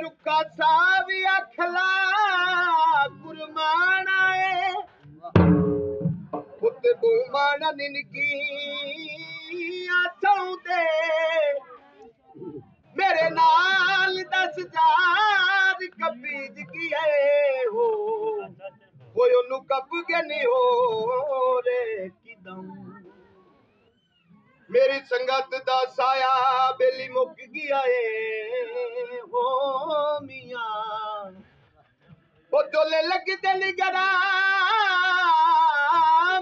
रुका सावी अखला गुरमाना है पुत बुमाना निनकी आछों दे मेरे नाल 10,000 कबीज की है हो ओनू कब के नहीं हो रे किदम मेरी संगत दा साया बेली मुक गया है हो मियां ओ जोले लग दिल गरा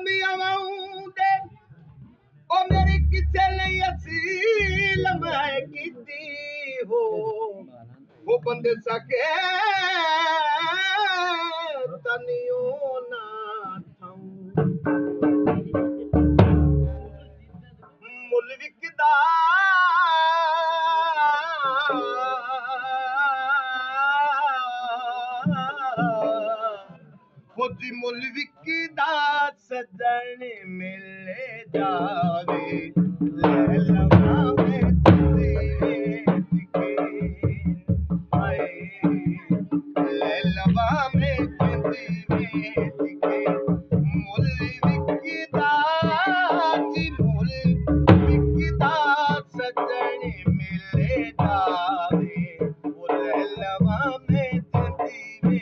मियां दे ओ मेरी किसे नहीं असील मैं कीती हो वो बंदे सके तनियो ना मुल विकदा खुदी मुल विकदा सजन मिले जावे ले लवा में दिखे आए ले लवा में दिखे मुल विकदा जी मुल विकदा सजन मिले जावे ले लवा में दिखे